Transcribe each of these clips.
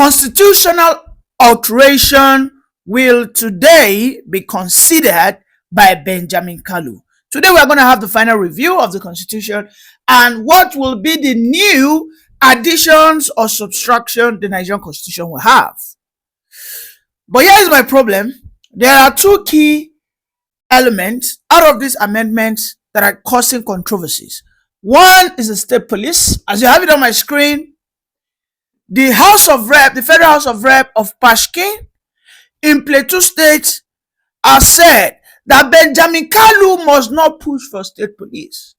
constitutional alteration will today be considered by Benjamin Kalu. Today we are going to have the final review of the Constitution and what will be the new additions or subtraction the Nigerian Constitution will have. But here is my problem. There are two key elements out of this amendment that are causing controversies. One is the state police. As you have it on my screen, the Federal House of Rep of Pashkin in Plateau State has said that Benjamin Kalu must not push for state police.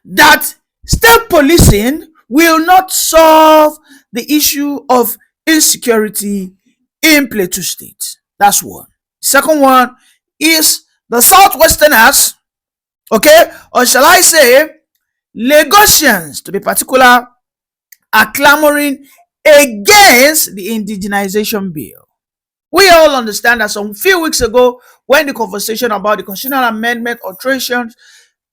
That state policing will not solve the issue of insecurity in Plateau State. That's one. The second one is the Southwesterners, okay, or shall I say Lagosians to be particular, are clamoring against the Indigenization bill. We all understand that some few weeks ago, when the conversation about the constitutional amendment alterations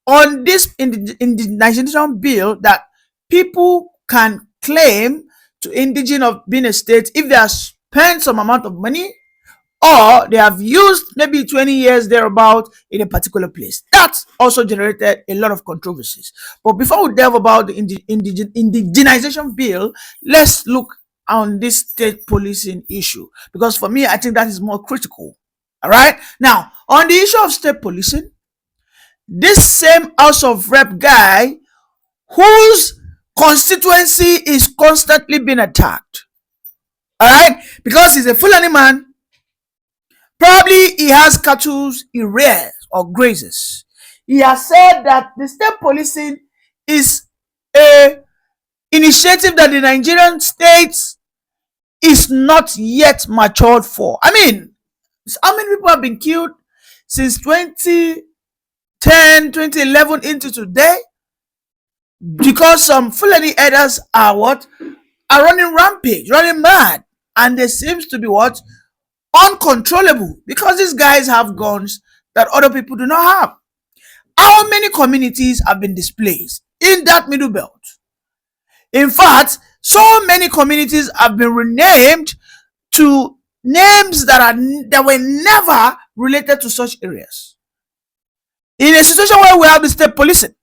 on this Indigenization bill, that people can claim to indigene of being a state if they have spent some amount of money or they have used maybe 20 years thereabout in a particular place. That also generated a lot of controversies. But before we delve about the Indigenization bill, let's look on this state policing issue, because for me, I think that is more critical. All right. Now, on the issue of state policing, this same House of Rep guy whose constituency is constantly being attacked, all right, because he's a Fulani man. Probably he has cattle he rears or grazes. He has said that the state policing is a initiative that the Nigerian states is not yet matured for. I mean, how many people have been killed since 2010, 2011 into today? Because some Fulani elders are what? Are running rampage, running mad. And there seems to be what? Uncontrollable, because these guys have guns that other people do not have. How many communities have been displaced in that middle belt? In fact, so many communities have been renamed to names that were never related to such areas. In a situation where we have the state policing,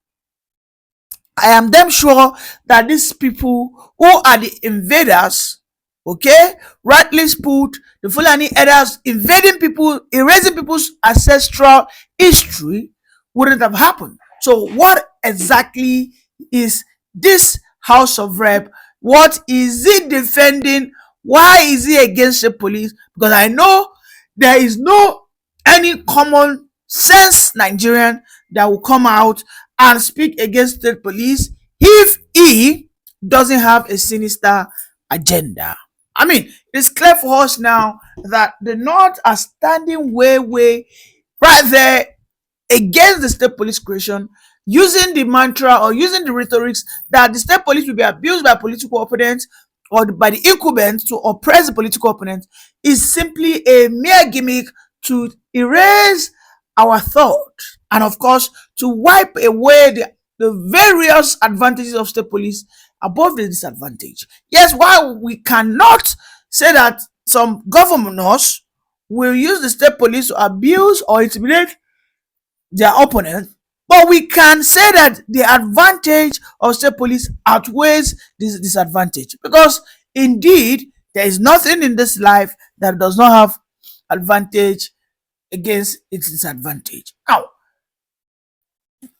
I am damn sure that these people who are the invaders, okay, rightly put, the Fulani elders invading people, erasing people's ancestral history wouldn't have happened. So what exactly is this House of Rep? What is it defending? Why is he against the police? Because I know there is no any common sense Nigerian that will come out and speak against the police if he doesn't have a sinister agenda. I mean, it's clear for us now that the North are standing way right there against the state police creation, using the mantra or using the rhetorics that the state police will be abused by political opponents or by the incumbents to oppress the political opponents is simply a mere gimmick to erase our thought and, of course, to wipe away the various advantages of state police above the disadvantage. Yes, while we cannot say that some governors will use the state police to abuse or intimidate their opponents, but we can say that the advantage of state police outweighs this disadvantage, because indeed there is nothing in this life that does not have advantage against its disadvantage. Now,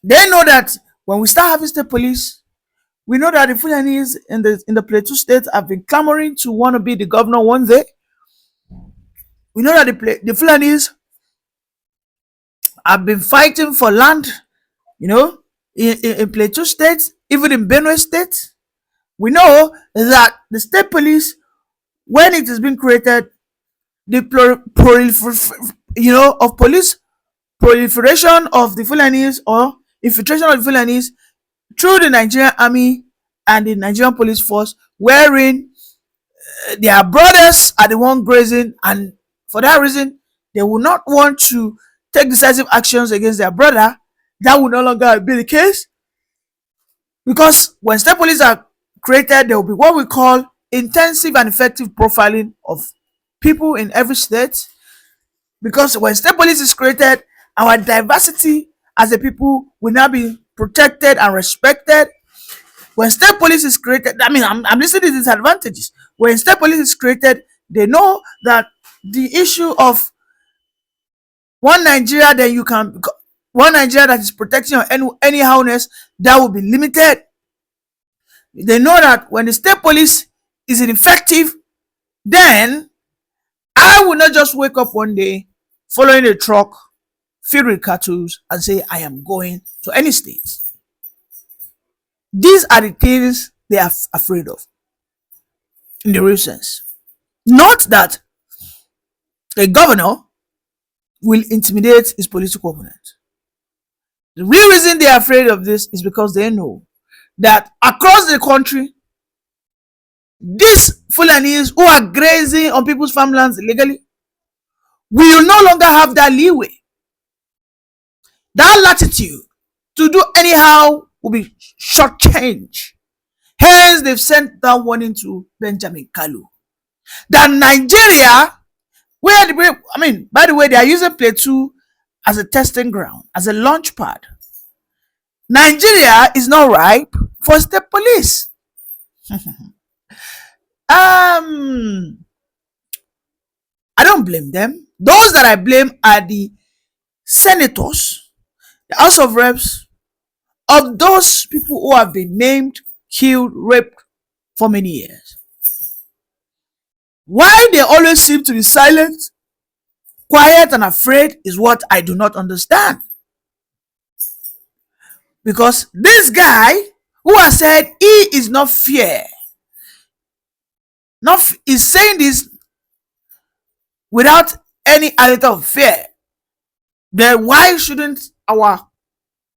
they know that when we start having state police, we know that the Fulanis in the Plateau State have been clamoring to want to be the governor one day. We know that the Fulanis have been fighting for land, in Plateau State, even in Benue State. We know that the state police, when it has been created, the proliferation of the Fulanis or infiltration of the Fulanis through the Nigerian army and the Nigerian police force, wherein their brothers are the one grazing, and for that reason they will not want to take decisive actions against their brother. That will no longer be the case, because when state police are created, there will be what we call intensive and effective profiling of people in every state, because when state police is created, our diversity as a people will now be protected and respected. When state police is created, I mean, I'm listing the disadvantages. When state police is created, they know that the issue of one Nigeria, then you can one Nigeria that is protecting your anyhowness, that will be limited. They know that when the state police is ineffective, then I will not just wake up one day following a truck filled with cattle and say I am going to any state. These are the things they are afraid of in the real sense. Not that a governor will intimidate his political opponent. The real reason they are afraid of this is because they know that across the country, these Fulanis who are grazing on people's farmlands illegally will no longer have that leeway, that latitude to do anyhow will be shortchanged. Hence, they've sent that warning to Benjamin Kalu that Nigeria, by the way, they are using Plateau as a testing ground, as a launch pad. Nigeria is not ripe for state police. I don't blame them. Those that I blame are the senators, the House of Reps, of those people who have been named, killed, raped for many years. Why they always seem to be silent, quiet, and afraid is what I do not understand. Because this guy who has said he is not fear, is saying this without any iota of fear, then why shouldn't our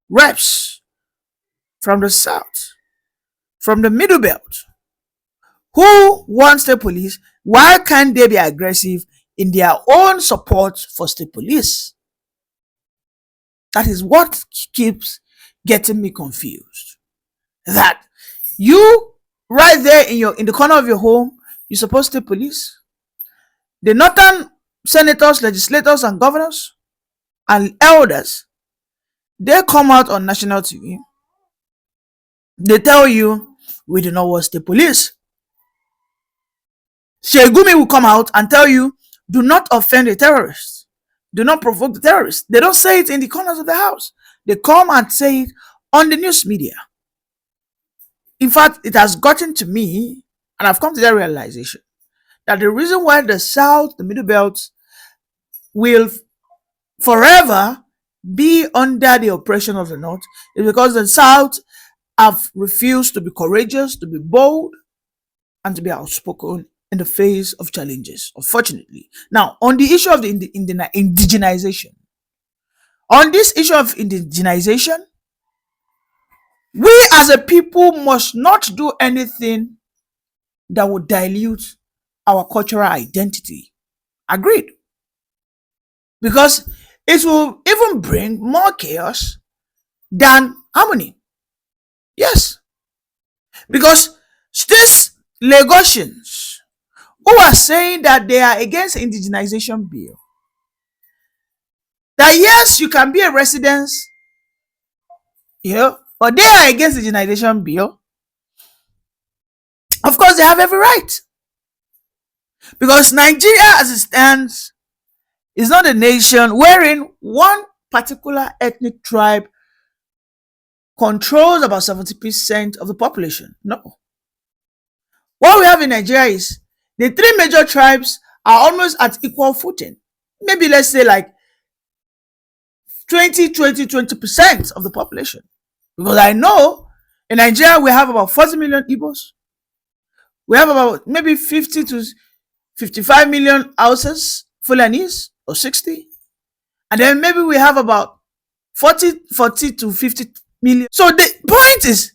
reps from the south, from the middle belt, who want state police, why can't they be aggressive in their own support for state police? That is what keeps getting me confused. That you right there in the corner of your home, you support state police. The northern senators, legislators, and governors and elders, they come out on national TV. They tell you we do not want state police. Shegumi will come out and tell you, do not offend the terrorists. Do not provoke the terrorists. They don't say it in the corners of the house. They come and say it on the news media. In fact, it has gotten to me, and I've come to that realization, that the reason why the South, the Middle Belt, will forever be under the oppression of the North is because the South have refused to be courageous, to be bold, and to be outspoken in the face of challenges, unfortunately. Now, on the issue of the indigenization, on this issue of indigenization, we as a people must not do anything that would dilute our cultural identity. Agreed. Because it will even bring more chaos than harmony. Yes. Because these Lagosians who are saying that they are against indigenization bill, that yes, you can be a resident, but they are against the indigenization bill. Of course, they have every right. Because Nigeria as it stands is not a nation wherein one particular ethnic tribe controls about 70% of the population. No. What we have in Nigeria is the three major tribes are almost at equal footing. Maybe let's say like 20% of the population. Because I know in Nigeria we have about 40 million Igbos. We have about maybe 50 to 55 million Hausas, Fulanis, or 60. And then maybe we have about 40 to 50 million. So the point is,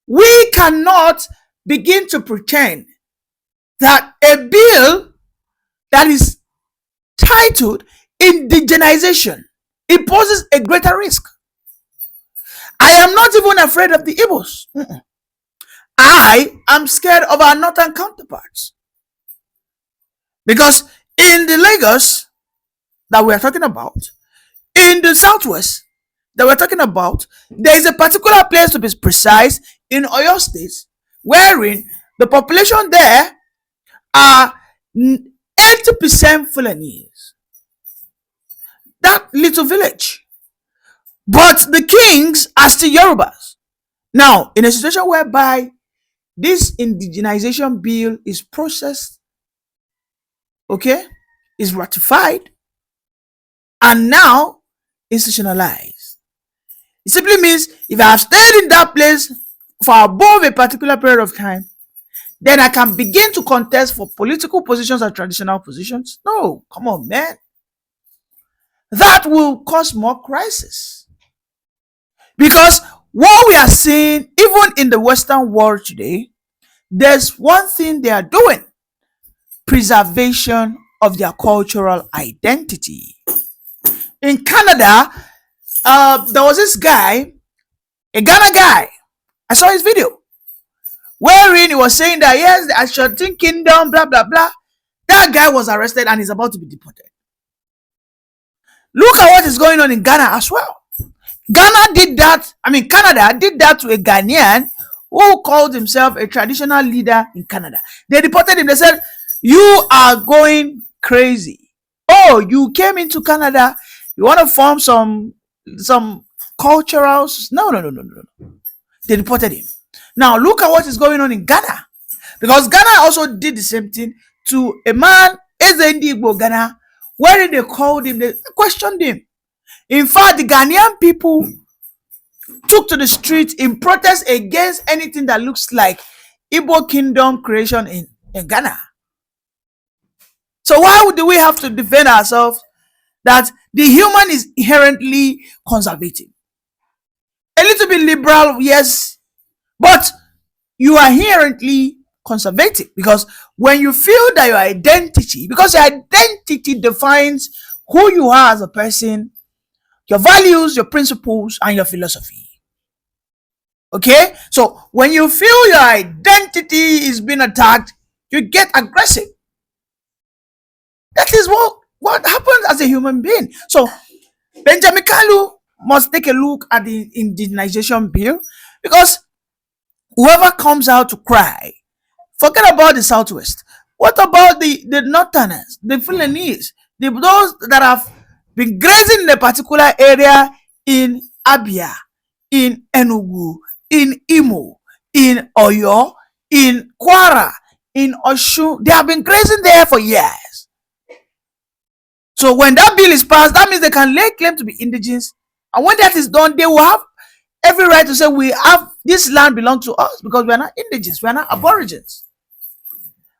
we cannot begin to pretend that a bill that is titled indigenization imposes a greater risk. I am not even afraid of the Igbos. I am scared of our northern counterparts. Because in the Lagos that we are talking about, in the southwest that we're talking about, there is a particular place, to be precise, in Oyo State, wherein the population there are 80% Fulanese. That little village. But the kings are still Yorubas. Now, in a situation whereby this indigenization bill is processed, okay, is ratified, and now institutionalized, it simply means if I have stayed in that place for above a particular period of time, then I can begin to contest for political positions and traditional positions. No, come on, man. That will cause more crisis. Because what we are seeing, even in the Western world today, there's one thing they are doing: preservation of their cultural identity. In Canada, there was this guy, a Ghana guy. I saw his video wherein he was saying that yes, the Ashanti Kingdom, blah blah blah. That guy was arrested and is about to be deported. Look at what is going on in Ghana as well. Ghana did that. Canada did that to a Ghanaian who called himself a traditional leader in Canada. They deported him. They said, "You are going crazy. Oh, you came into Canada. You want to form some cultural." No. They deported him. Now look at what is going on in Ghana, because Ghana also did the same thing to a man, Ezendigbo Ghana, where they called him, they questioned him. In fact, the Ghanaian people took to the street in protest against anything that looks like Igbo kingdom creation in Ghana. So why do we have to defend ourselves that the human is inherently conservative? A little bit liberal, yes, but you are inherently conservative, because when you feel that your identity, because your identity defines who you are as a person, your values, your principles, and your philosophy. Okay? So when you feel your identity is being attacked, you get aggressive. That is what happens as a human being. So Benjamin Kalu must take a look at the indigenization bill, because whoever comes out to cry, forget about the Southwest. What about the Northerners, the Fulanese, those that have been grazing in a particular area in Abia, in Enugu, in Imo, in Oyo, in Kwara, in Osun? They have been grazing there for years. So when that bill is passed, that means they can lay claim to be indigenous. And when that is done, they will have every right to say, we have this land belongs to us, because we are not indigenous, we are not aborigines,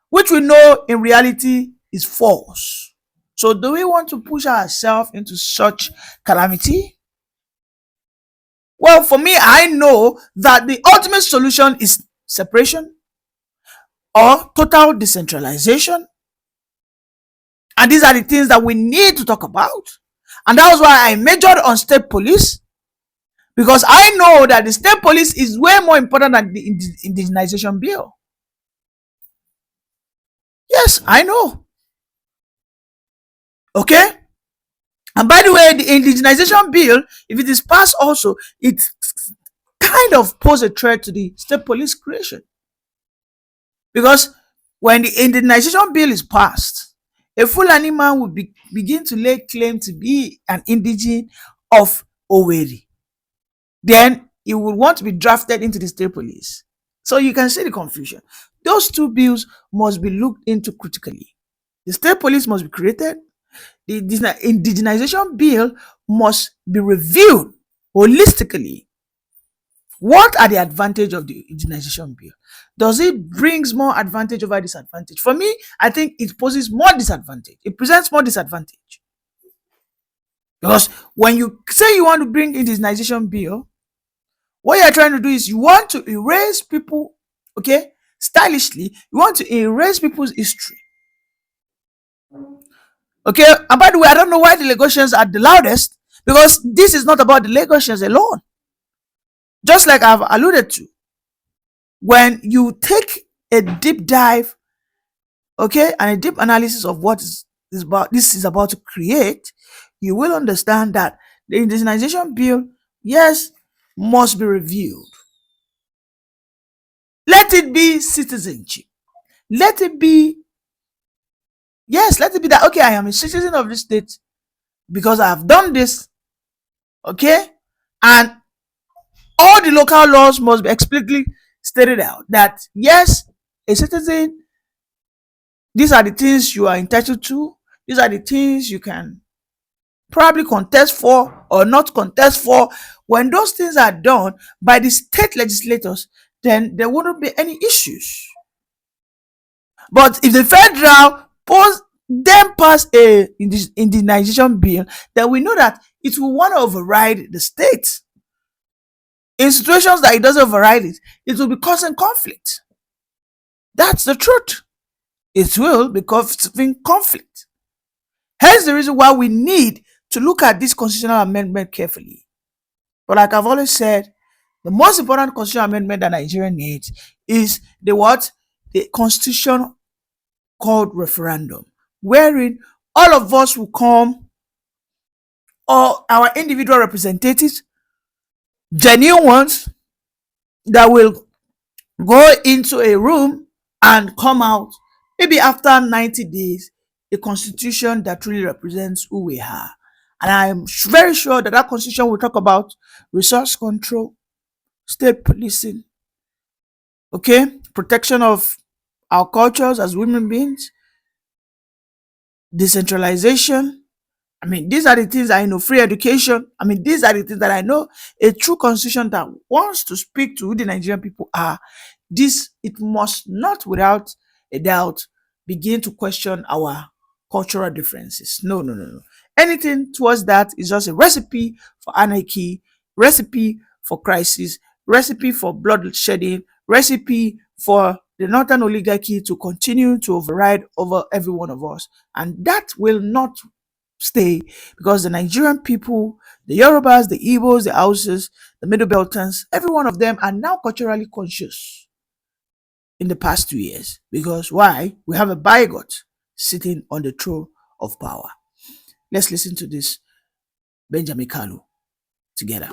which we know in reality is false. So do we want to push ourselves into such calamity? Well, for me, I know that the ultimate solution is separation or total decentralization. And these are the things that we need to talk about. And that was why I majored on state police, because I know that the state police is way more important than the indigenization bill. Yes, I know. Okay? And by the way, the indigenization bill, if it is passed also, it kind of poses a threat to the state police creation. Because when the indigenization bill is passed, a Fulani man will begin to lay claim to be an indigene of Owerri. Then he will want to be drafted into the state police. So you can see the confusion. Those two bills must be looked into critically. The state police must be created. The indigenization bill must be reviewed holistically. What are the advantages of the indigenization bill? Does it brings more advantage over disadvantage? For me, I think it poses more disadvantage. It presents more disadvantage. Because when you say you want to bring indigenization bill, what you're trying to do is you want to erase people, okay, stylishly, you want to erase people's history. Okay, and by the way, I don't know why the Lagosians are the loudest, because this is not about the Lagosians alone. Just like I've alluded to, when you take a deep dive, okay, and a deep analysis of what is about this is about to create, you will understand that the indigenization bill, yes, must be reviewed. Let it be citizenship. Let it be, yes, let it be that, okay, I am a citizen of this state because I have done this, okay, and all the local laws must be explicitly stated out that yes, a citizen, these are the things you are entitled to, these are the things you can probably contest for or not contest for. When those things are done by the state legislators, then there wouldn't be any issues. But if the federal then pass a indigenization bill, then we know that it will want to override the state. In situations that it doesn't override it, it will be causing conflict. That's the truth. It will be causing conflict. Hence the reason why we need to look at this constitutional amendment carefully. But like I've always said, the most important constitutional amendment that Nigeria needs is the what? The constitution called referendum, wherein all of us will come, or our individual representatives, genuine ones, that will go into a room and come out, maybe after 90 days, a constitution that truly represents who we are. And I'm very sure that that constitution will talk about resource control, state policing, okay, protection of our cultures as human beings, decentralization. I mean, these are the things I know, free education. I mean, these are the things that I know. A true constitution that wants to speak to who the Nigerian people are, this, it must not without a doubt begin to question our cultural differences. No, no, no, no. Anything towards that is just a recipe for anarchy, recipe for crisis, recipe for bloodshedding, recipe for the northern oligarchy to continue to override over every one of us. And that will not stay, because the Nigerian people, the Yorubas, the Igbos, the Hausas, the Middle Beltons, every one of them are now culturally conscious in the past 2 years. Because why? We have a bigot sitting on the throne of power. Let's listen to this Benjamin Kalu together.